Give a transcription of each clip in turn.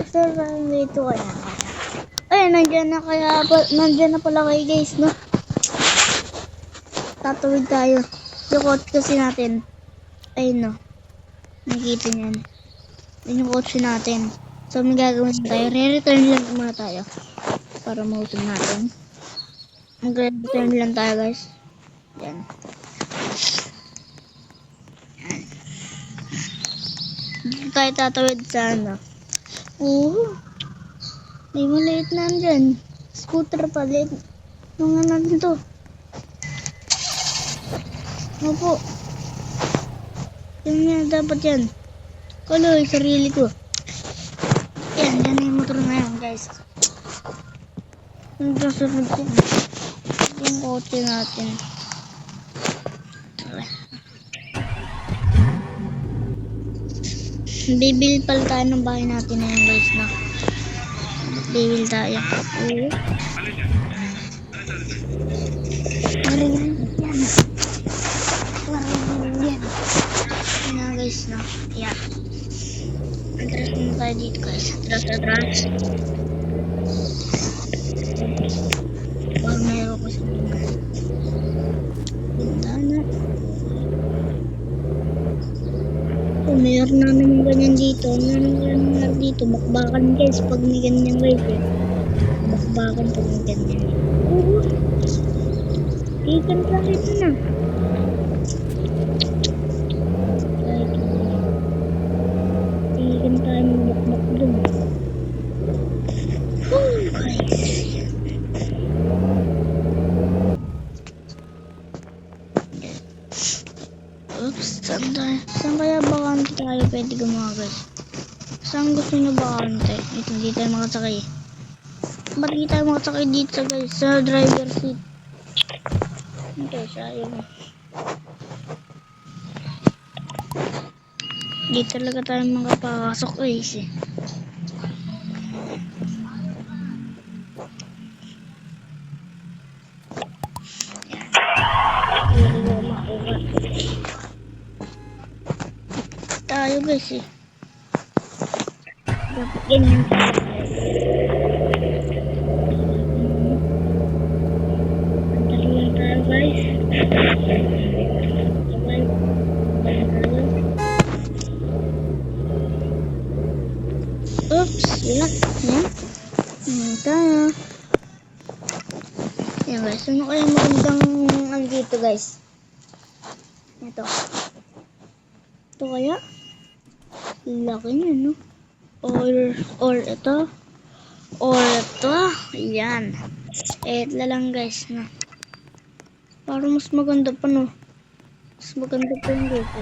Sir, dito kaya. Ay, nandiyan na pala kayo guys, no? Tatawid tayo. Yung coach kasi natin. Ayun, no? Nakikita niyan. Yun yung coach natin. So, may gagawin tayo. Re-return lang muna tayo. Para mausog natin. Mag-return lang tayo, guys. Yan. Dito tayo tatawid sa ano. Oo. May maliit na andyan. Scooter pa. Liit. Mga natin to. Opo. Yan yan. Dapat yan. Kaloy, sarili ko. Yan. Yan yung motor na yan, guys. Yung kasunod yan. Yung kotse natin. Bibil pala tayo ng bahay natin na yun, guys, na. Bibil tayo. Oo. Maringin yan. Maringin yan. Yan na, guys, na. Yan. Atras muna tayo dito, guys. Atras. Parang mayroon ko sa mga. Bintana. Mayroon na naman ganyan dito. Mayroon dito. Bakbakan, guys. Pag may ganyan, guys, eh. Bakbakan pag may ganyan. Oo. Ikan pa ito na. Ikan tayo ng bakbak dun. Oh, guys. Oops, saan kaya bakante tayo pwede gumawa, guys? Saan gusto nyo bakante? Ito, hindi tayo makasakay. Ba't hindi tayo makasakay dito, guys? Sa driver seat. Ito, sayang. Hindi talaga tayo makapasok, guys, eh. Tayo, guys, eh. Dapat ganyan tayo. Antali lang tayo, guys. Oops, yan. Yan. Yan tayo. Yan, guys. Ano kaya magandang dito, guys? Ito. Ito kaya? Laki niya, no? Or ito. Or ito. Yan. Ito lang, guys, na. Parang mas maganda pa, no? Mas maganda pa yung dito.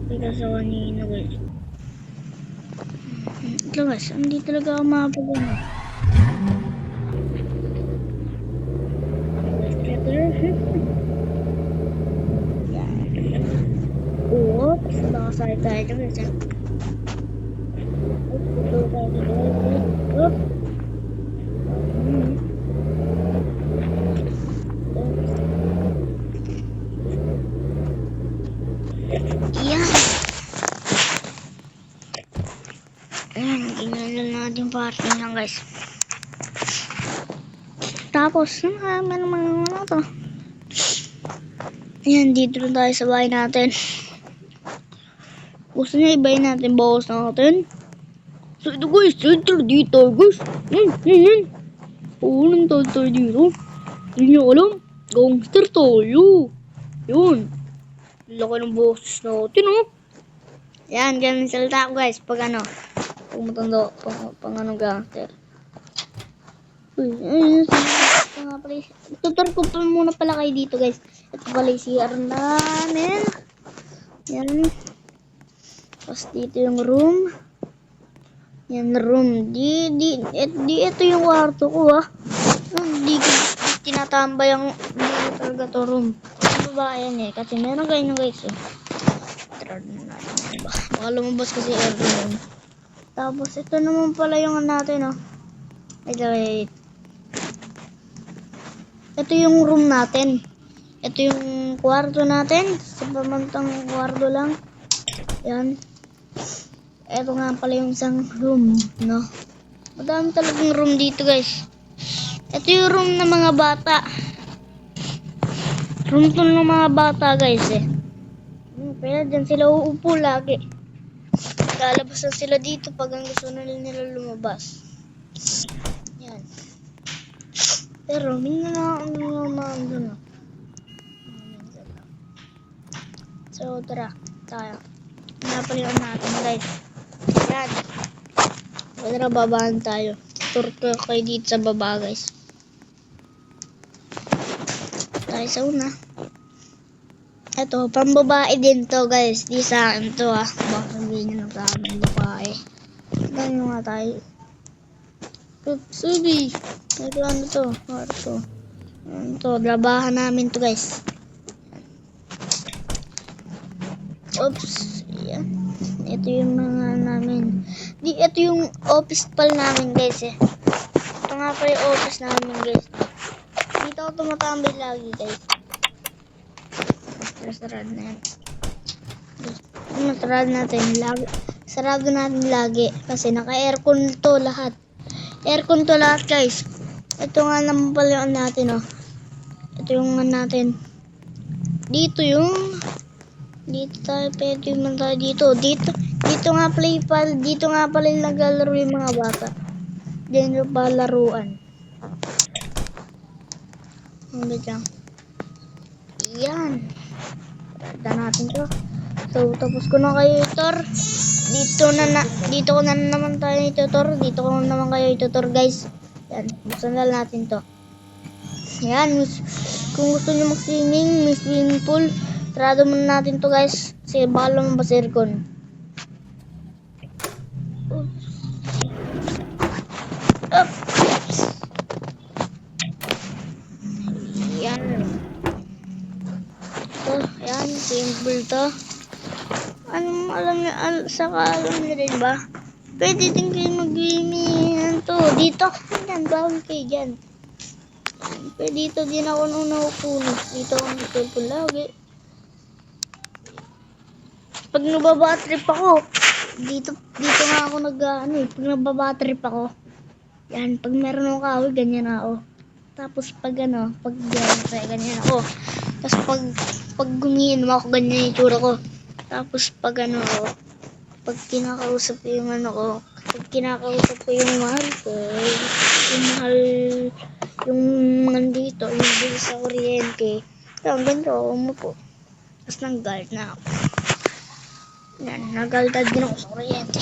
Kaya sa kanina, guys. Ito, guys. Hindi talaga ako makapagano. Oops, nakasali tayo dyan, guys. Oops. Yan. Ayan, ginala natin parking lang, guys. Tapos, ano to? Ayan, dito na tayo sa bahay natin. Gusto niya ibayin natin bawas natin. So, ito, guys, center dito, guys. Yan. Paulan tayo dito. Hindi niyo alam. Gangster tayo. Yun. Laki ng boses natin, oh. Yan, ganun salita ko, guys. Pag ano, pag matanda, pang ano gangster. Uy, tutor ko pa muna pala kayo dito, guys. Ito pala yung CR namin. Yan. Tapos dito yung room. Yan, room. Ito yung kwarto ko, ah. Hindi ko tinatambay ang talaga to room. Ano ba yan, eh? Kasi meron ganyan, guys, eh. Try na natin. Baka lumabas kasi aircon. Tapos ito naman pala yung natin, oh. Wait. Ito yung room natin. Ito yung kwarto natin. Sa pamantang kwarto lang. Yan. Eto nga pala yung isang room, no? Madami talagang room dito, guys. Ito yung room ng mga bata. Room to ng mga bata, guys, eh. Kaya dyan sila uupo lagi. Lalabas na sila dito pag ang gusto na nila lumabas. Yan. Pero, minsan na ang naman doon, no? So, tara. Tayo. Napaliwan natin, guys. Yan. Tara, babaan tayo. Tour ko kayo dito sa baba, guys. Tayo sa una. Ito, pambabae din to, guys. Di sa akin to, ah. Baka sabihin nyo sa akin, babae. Tignan nyo nga tayo. Subi. Ito, ano to? Ano to? Labahan namin to, guys. Oops. Yan. Ito yung mga namin. Ito yung office pal namin, guys, eh. Ito nga pa yung office namin, guys. Dito ako tumatambay lagi, guys. Sarado na yan. Sarado natin. Sarado natin lagi. Kasi naka-aircon to lahat. Aircon to lahat, guys. Ito nga naman pala yung natin, oh. Ito yung natin. Dito tayo. Pwede man tayo dito. Dito nga pala yung naglalaro yung mga bata. Diyan yung palaruan. Ano dyan? Yan. Tada natin to. So, tapos ko na kayo itutor. Dito ko na naman tayo itutor. Dito ko naman kayo itutor, guys. Yan. Buksan na natin to. Yan. Kung gusto nyo mag-swimming, may swimming pool. Sarado muna natin to, guys. Kasi baka lumabas aircon. Oops. Yan. Yan, simple to. Alam niyo din ba? Pwede din kayo mag-swimming to. Dito, yan, bawal kayo dyan. Pwede dito din ako nung naupuno. Dito ako nagpupul lagi. Pag nababatrip ako, dito nga ako pag nababatrip ako, yan, pag meron akong kahoy, ganyan ako. Tapos pag ganyan ako. Tapos pag gumiinom ako, ganyan yung tsura ko. Tapos pag pag kinakausap ko yung mahal ko, yung nandito, yung bill sa kuryente, yung ganito ako umupo. Tapos nag-guard na ako. Yan, nag-guard din ako sa kuryente.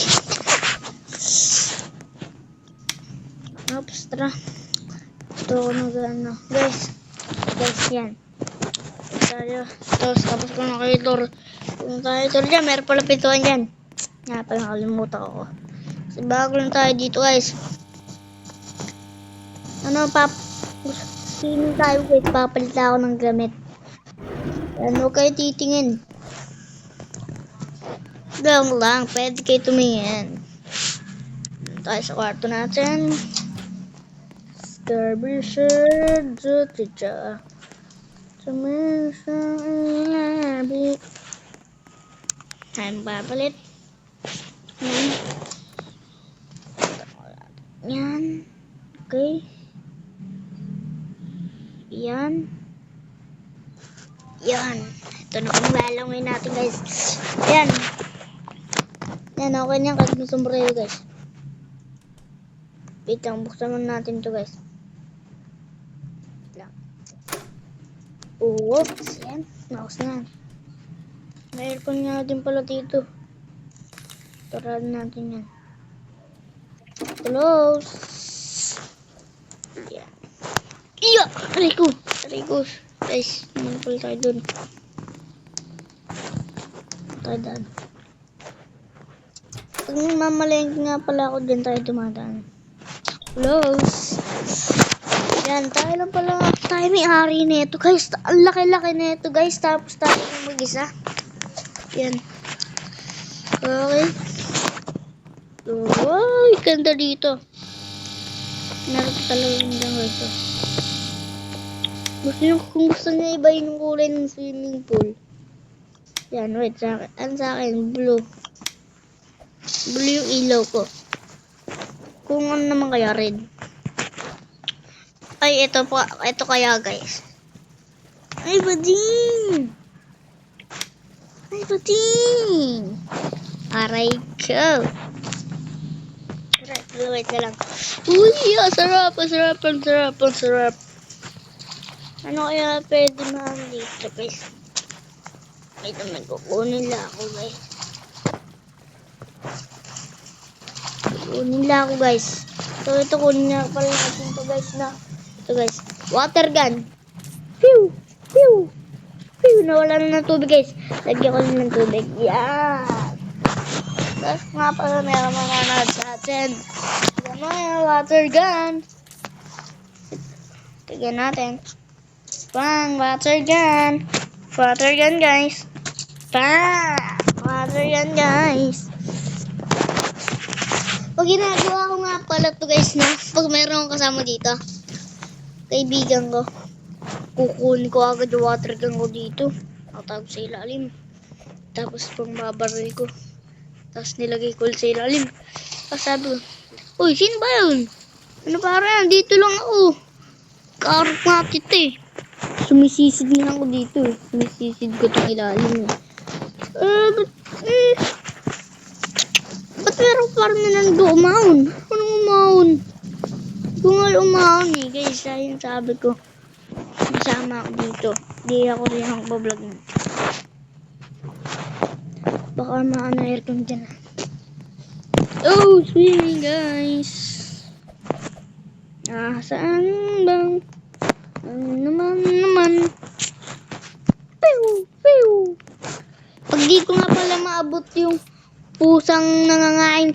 Tapos tara. Ito ako guys, yan. Tapos ko na kayo tour. Kung tayo tour dyan, meron pala pituan dyan. Nga pa, nakalimutan ko. Kasi bago lang tayo dito, guys. Sino tayo, guys? Papalit ako ng gamit. Ano kayo titingin? Gawang lang, pwede kayo tumingin. Tayo sa kwarto natin. Skirmisher, jutija. Sumisang ilabi. Tayo papalit. Yan. Okay. Yan. Ito na kung lalangin natin, guys. Yan. Yan, okay niyan kasi may sombrero, guys. Wait lang, buksan muna natin to, guys. Wait lang. Oops. Yan. Nakus na. May aircon nga din pala dito. Turaan natin yan. Close. Yan. Iya! Aray ko. Guys, naman pala tayo dun. Tayo daan. Pag mamalengke nga pala ako dyan, tayo dumadaan. Close. Yan, tayo lang pala. Tayo may-ari nito, guys. Ang laki-laki nito, guys. Tapos tayo yung mag-isa. Yan. Okay. Wow, ganda dito. Naroon talaga yung ganda ito. Kung gusto niya iba yung kulay ng swimming pool. Yan, wait. Sa akin, blue. Blue yung ilaw ko. Kung ano naman kaya red. Ay, ito pa. Ito kaya, guys. Ay, bading! Ay, bading! Aray ko. Wait na lang. Uy, ang sarap, ang sarap, ang sarap, ang sarap. Ano kaya pwede naman dito, guys? Wait naman, kukunin lang ako, guys. Kunin lang ako, guys. So, ito, kunin na pala natin ito, guys, na. Ito, guys. Water gun. Pew! Pew! Pew! Nawala na ng tubig, guys. Lagyan ko na ng tubig. Yan! Tapos nga pala, meron manonood sa atin. Ito na yung water gun. Tignan natin. Bang! Water gun. Water gun, guys. Bang! Water gun, guys. Pag ginagawa ko nga pala to, guys, no? Pag meron akong kasama dito, kaibigan ko, kukunin ko agad yung water gun ko dito. Nakatago sa ilalim. Tapos pang babaril ko. Tapos nilagay ko sa ilalim. Tapos sabi ko, uy, sino ba yun? Ano para yan? Dito lang ako. Kaarap nga kita eh. Sumisisid nga ako dito eh. Sumisisid ko itong ilalim eh. Ba't meron parang na nang umahon? Anong umahon? Kung nga umahon eh. Guys, ayun sabi ko. Masama ako dito. Di ako rin ang bablog mo. Baka maano aircon dyan ah. Oh, swimming guys. Saan bang? Naman. Pew, pew. Pag di ko nga pala maabot yung pusang nangangain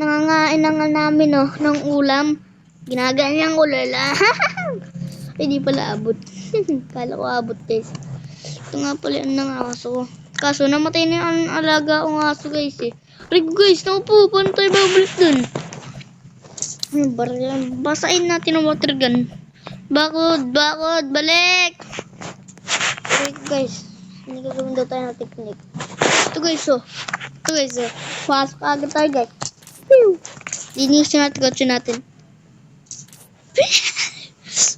ng namin no, ng ulam. Ginaganyang ulala. Hindi pala abot. Kala ko abot guys. Ito nga pala yung nangaso ko. Kaso namatay na yung alaga kong aso guys eh. Rig guys, naupo. Paano tayo babalik dun? Basahin natin ang water gun. Bakod, balik! Rig guys, hindi ko gawin daw tayo ng technique. Ito guys oh. Pasok agad tayo guys. Linisin natin, kotse natin.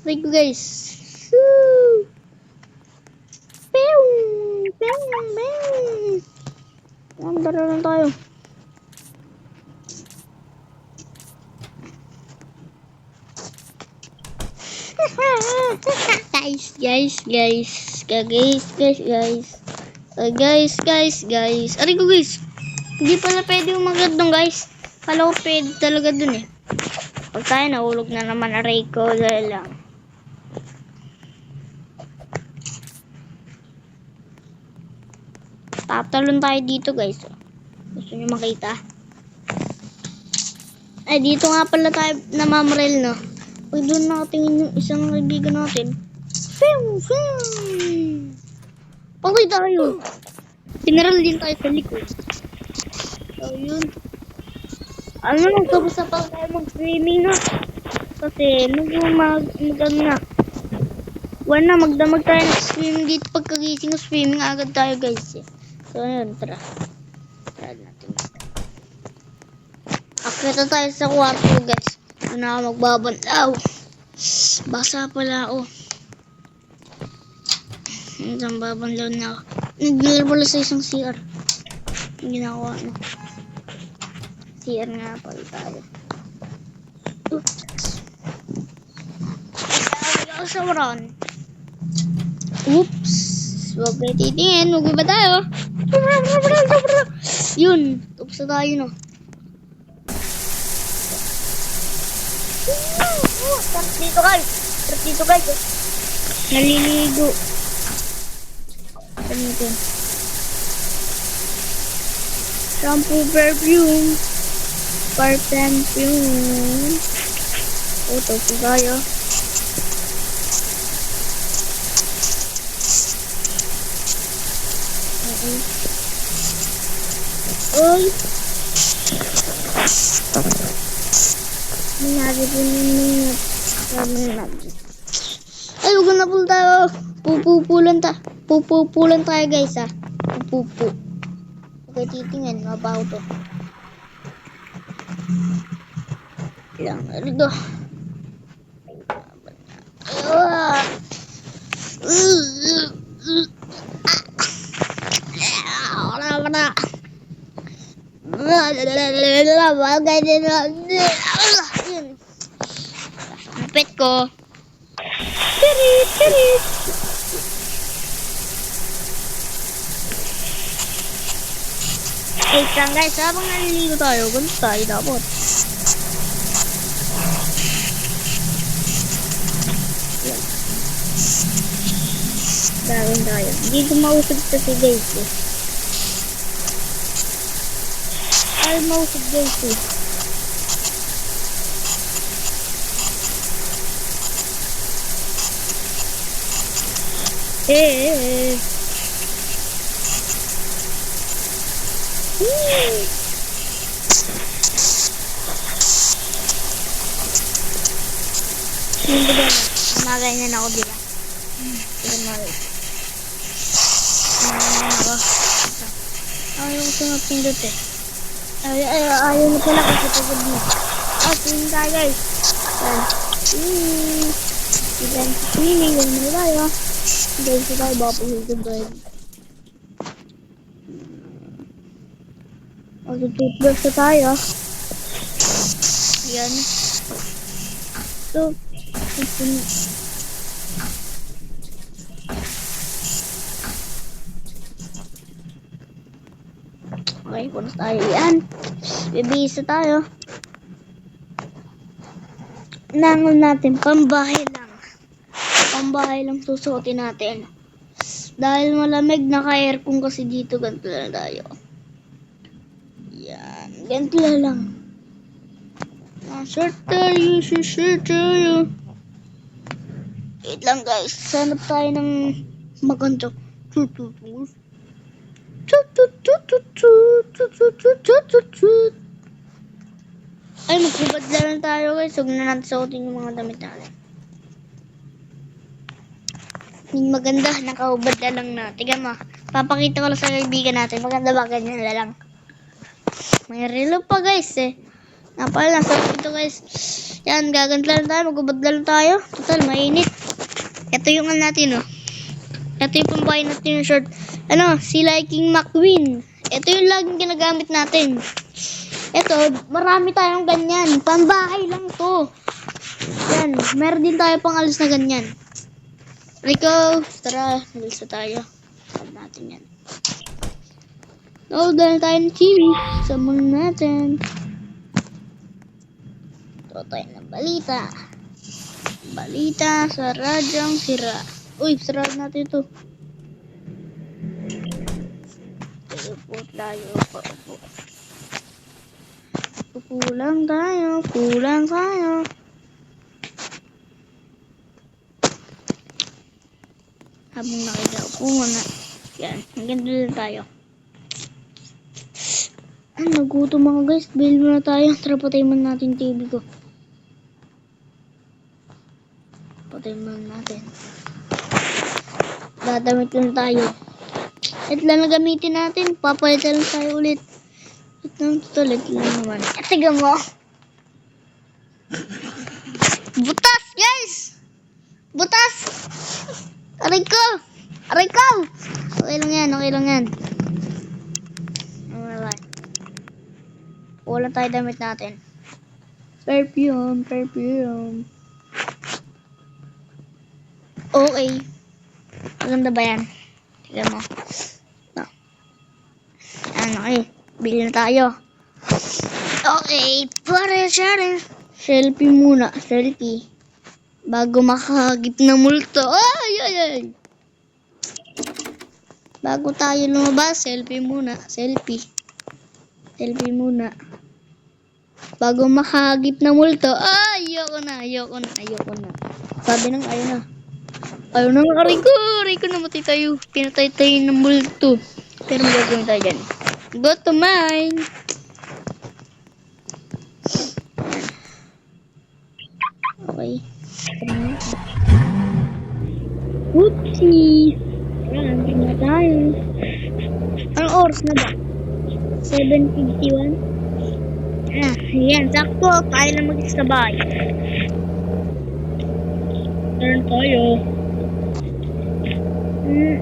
Rig guys. Andara lang tayo. Guys. Aray ko guys. Hindi pala pwede umagat doon guys. Kala ko pwede talaga doon eh. Pag tayo nahulog na naman aray ko dahil lang. Tatalon tayo dito guys. Gusto nyo makita? Ay dito nga pala tayo namamaril no. Pag doon nakatingin yung isang kaibigan natin. Okay tayo. General din tayo sa likod. So yun. Tapos na pala tayo mag-swimming na. Kasi magdamag tayo ng-swimming dito. Pagkagising ng swimming agad tayo guys eh. So yun, tara natin. Akita tayo sa kwarto guys. Doon ako magbabanlaw. Basa pala ako. Isang babanlaw na ako. Nag-gear pala sa isang CR. Yung ginagawa no. CR nga pala tayo. Oops. Kaya ako sa waran. Oops. Huwag kayo titingin. Huwag ba tayo? Yun. Oops na tayo no. Sarap dito guys. Naliligo. Ano ito? Shampoo perfume. Tapos tayo. Oy. Nangyari din yung ay, huwag na po tayo. Pupupulan tayo guys ha. Pupupu. Okay, titingin. Mabaho to. Lang, rito. Ah! Wala. Bagay din yun. Napit ko. Tirit. Wait lang guys, habang naliligo tayo, ganito tayo dapat. Yan. Dawin tayo. Hindi ko mausap kasi guys eh. Ay, mausap guys eh. Hindi ba? Magaganyan ako, di ba? Ako. Ayaw ko sa pindot eh. Ayaw na pala kasi pagod mo. Tingin tayo guys. Swimming. Ganun na tayo. Ganun na tayo. Baka pahigod tayo. Toothbrush na tayo. Ayan. So, okay, punas tayo. Yan. Bibisa tayo. Nangon natin. Pambahay lang susuotin natin. Dahil malamig, naka-aircon kasi dito. Ganito na tayo. Yan. Ganito na lang. Shirt tayo. Wait lang guys. Sanap tayo ng maganda. Ay, magkubad lang tayo guys. Huwag na natin suotin yung mga damit natin. Yung maganda, nakaubad na lang na. Tignan mo. Papakita ko lang sa kaibigan natin. Maganda ba? Ganyan na lang. May relo pa guys eh. Napala, so ito guys. Yan, gaganda lang tayo. Magubad lang tayo. Total, mainit. Ito yung natin oh. Ito yung pambahay natin yung short. Si Liking McQueen. Ito yung laging ginagamit natin. Ito, marami tayong ganyan. Pambahay lang to. Yan, meron din tayo pang alis na ganyan. Rico, tara, nalis na tayo. Saan natin yan. Dahil tayo ng TV. Sama natin. Ito tayo ng balita. Balita sa radyong sira. Uy, sarado natin ito. Upo tayo. Kulang tayo. Habang nakikaupo muna. Yan, hanggang doon tayo. Nagutom ako guys. Bail muna tayo. Tara, patayin muna natin TV ko. Patayin muna natin. Dadamit lang tayo. Ito lang na gamitin natin. Papalitan lang tayo ulit. Ito lang naman. Tiga mo. Butas guys! Butas! Aray ko! Okay lang yan. Wala tayo damit natin. Perfume. Okay. Maganda ba yan? Tignan mo. Okay. Bili na tayo. Okay. Selfie muna. Bago makahagip ng multo. Ay. Bago tayo lumabas, selfie muna. Bago makahagip ng multo. Ayoko na. Sabi nang ayaw na. Ayaw na, aray ko namatay tayo. Pinatay tayo ng multo. Pero magagawin tayo dyan. Go to mine. Okay. Oopsie. Nandun na tayo. Anong oras na ba? 7:51? Yan, sakto. Tayo na mag-isabay. Turn tayo.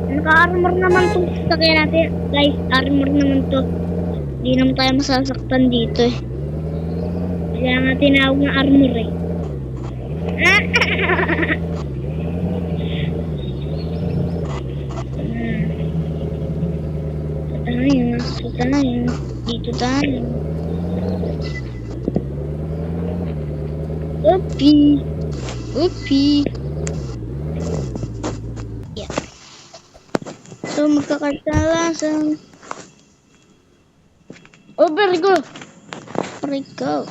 Naka-armor naman itong sasakyan natin. Guys, armor naman to. Hindi naman tayo masasaktan dito eh. Kaya nga tinawag na armor eh. Ito tayo. Dito tayo. Oopie. Oopie. Yeah. So, magkakasalasan. Oh, very good. Very good.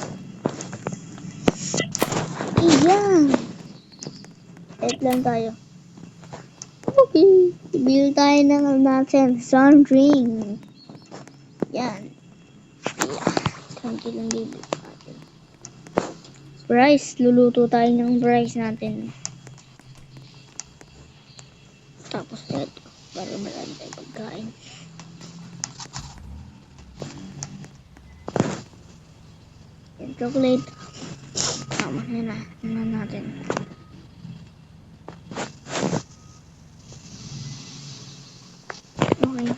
Iyan. Wait lang tayo. Okay. Bili tayo ng natin sun drink. Yan. Yeah. Kunti lang bibili natin. Rice. Luluto tayo ng rice natin. Tapos ito. Para marami tayo pagkain. Yan, chocolate. Tama na. Ano natin. Okay.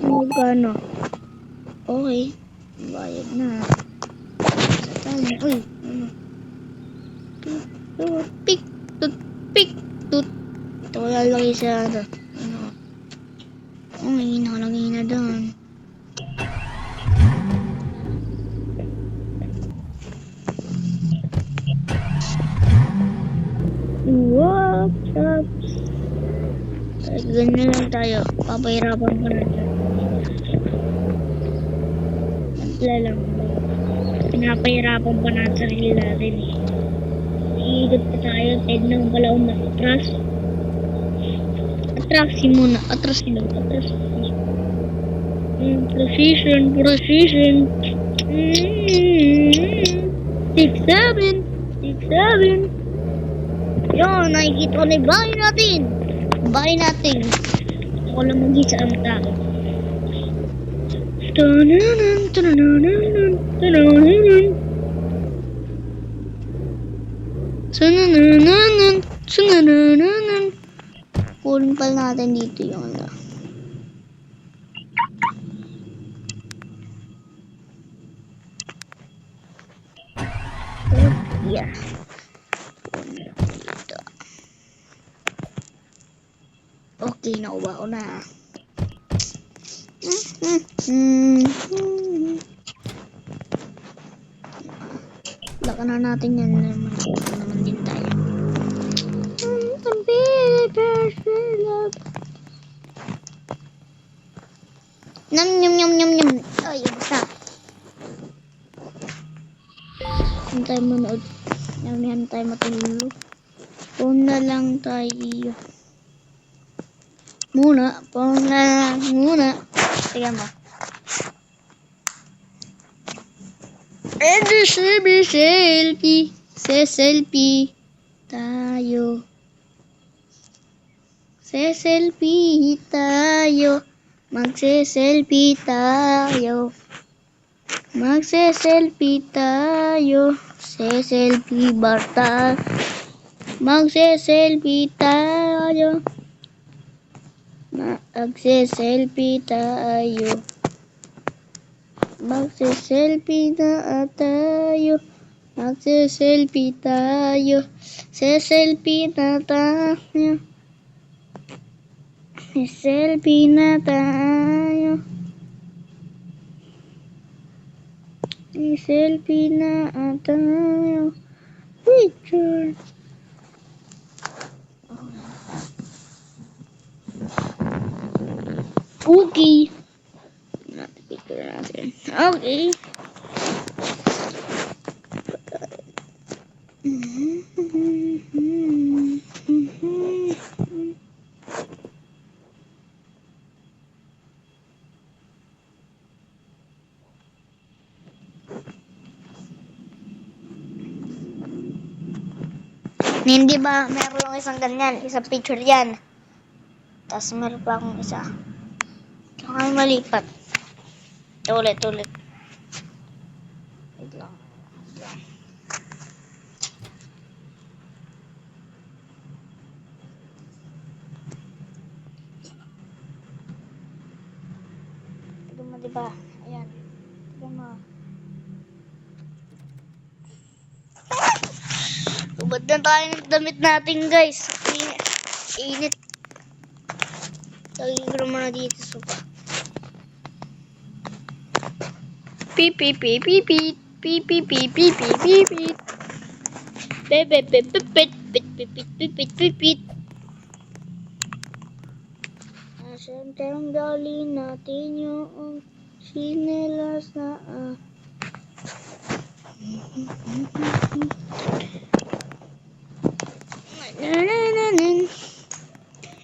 Magkano? Okay. Bayad na. Sa tayo. Uy. Ano? Toothpick. Toothpick. Ito ko lalagay sa ano. Uy, nakalagay na doon. What's up? Ganyan lang tayo. Papahirapan ko na dyan. Simple lang. Pinapahirapan pa natin sa sarili natin eh. Iigot pa tayo. Tignan pala kung mas-atras. Atrasin muna. Atrasin lang. Atrasin. Precision. Precision. 6-7. 6-7. Yun, nakikita ko na yung bahay natin. Bahay natin. Ako lang mag-isa ang tao. Tanananan, tanananan, tanananan. Sanananan, sanananan. Kunin pala natin dito yung ano. Yeah. Okay, nakuha ko na. Lakan na natin yan naman din tayo. Nam nyum nyum nyum nyum. Ay, basta. Hindi tayo manood. Hindi tayo matulog. Phone na lang tayo. Muna. Tingnan mo. Selfie. Selfie tayo. Selfie tayo. Magse-selfie tayo. Magse-selfie tayo. Se-selfie barta. Magse-selfie tayo. Magse-selfie tayo. Magse-selfie na tayo. Magse-selfie tayo. Se-selfie na tayo. Se-selfie na tayo. Se-selfie na tayo. Picture. Okay. Picture natin. Okay. Hindi ba meron lang isang ganyan, isang picture yan. Tapos meron pa akong isa. Ay, malipat. Ulit. Wait lang. Tignan mo, diba? Ayan. Tignan mo. Ubad na tayo ng damit natin, guys. Init. Lagay ko naman na dito sa sofa. Pip. Pipit. Siyempre ang dali natin yung sinelas na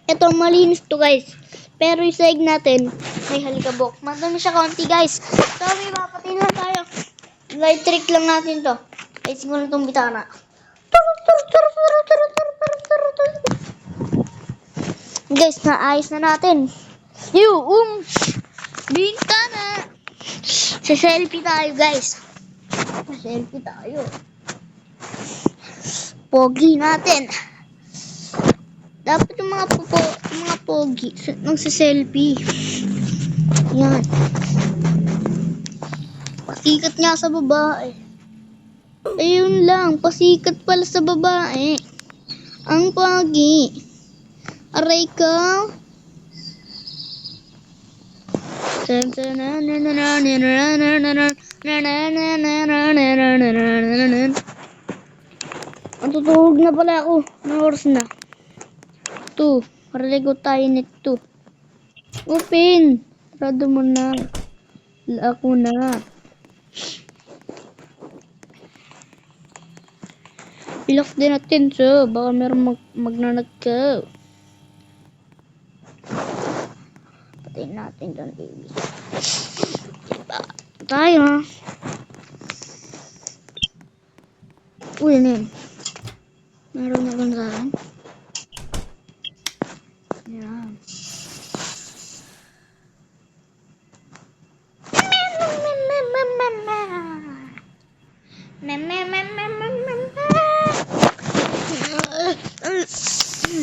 Ito malinis to, guys. Pero yung sahig natin may halikabok. Madami siya konti, guys. So may papatay na tayo. Light trick lang natin to. Ayusin ko na itong bitana. Guys, naayos na natin. Yung bintana. Sa selfie tayo, guys. Selfie tayo. Pogi natin. Dapat yung mga pogi nang sa selfie. Yan. Pasikat nga sa babae. Ayun lang, pasikat pala sa babae. Ang pogi. Aray ka. Matutulog na pala ako. Anong oras na? 2. Maraligo tayo nito. Open. Sarado mo na. Ako na. Ilock din natin, so baka meron magnanagkaw. Patayin natin doon, baby. Diba? Tayo. Uy, ano yun? Meron na lang sa akin. Yan.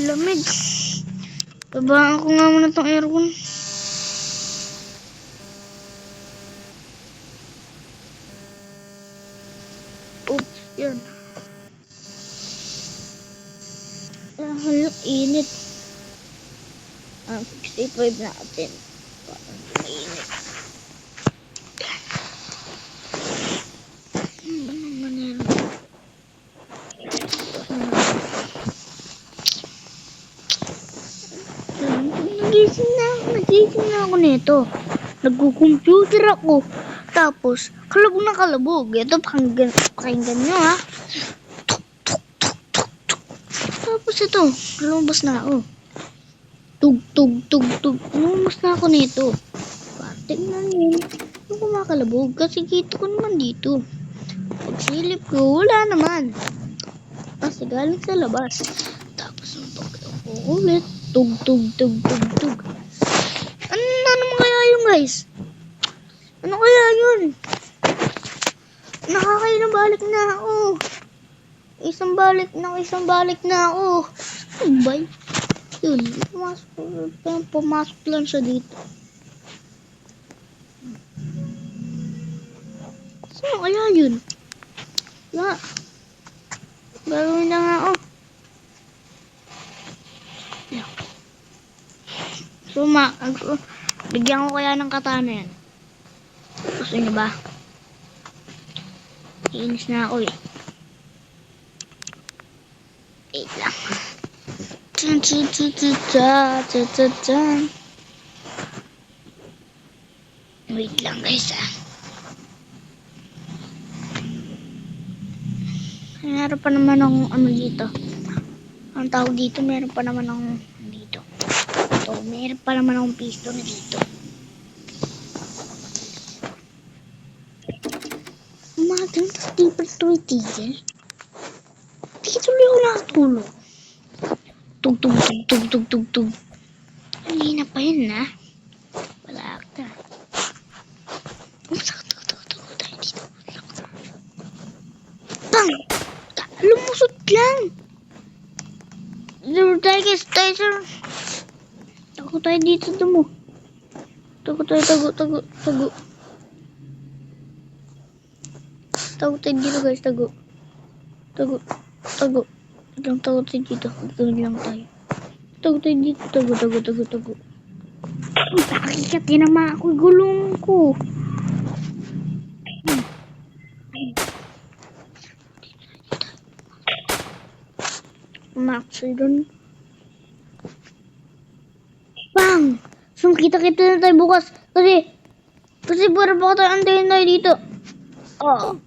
Lamig. Babaan ko nga muna tong aircon. Oops, yan. Halok init. 65 natin. Parang mainit. Ano naman yan? Nagising na ako nito. Nagko-computer ako. Tapos, kalabog na kalabog. Ito, pakinggan nyo, ha. Tapos ito, lumabas na ako. Tug. Lumabas na ako nito. Tignan nyo. Yung kumakalabog. Kasi kita ko naman dito. Pagsilip ko, wala naman. Kasi galing sa labas. Tapos, ulit. Tug. Ano naman kaya yun, guys? Ano kaya yun? Nakakailang balik na ako. Isang balik na ako. Ano ba yun? Pumasok lang siya dito. Saan kaya yun? Wala. Gagawin na nga ako. So, bigyan ko kaya ng katana yan. Gusto niyo ba? Iinis na ako eh. Wait lang. Wait lang, guys, ah. Meron pa naman akong ano dito. Ang tawag dito, meron pa naman akong dito. So, meron pa naman akong piston dito. Umagang, tapos di pa ito itigil. Di tuloy ako nakatulog. Tug. Hindi na pa yun, ha? Wala sir. Tago tayo dito, damo. Tago tayo, tago. Tago tayo dito, guys, tago. Tago. Tago tayo dito. Tago lang tayo. Tago tayo dito, tago. Pakikat, yan naman ako, gulong ko. Max doon. Bang! So, kita na tayo bukas. Kasi para baka tayo antayin tayo dito. Oh.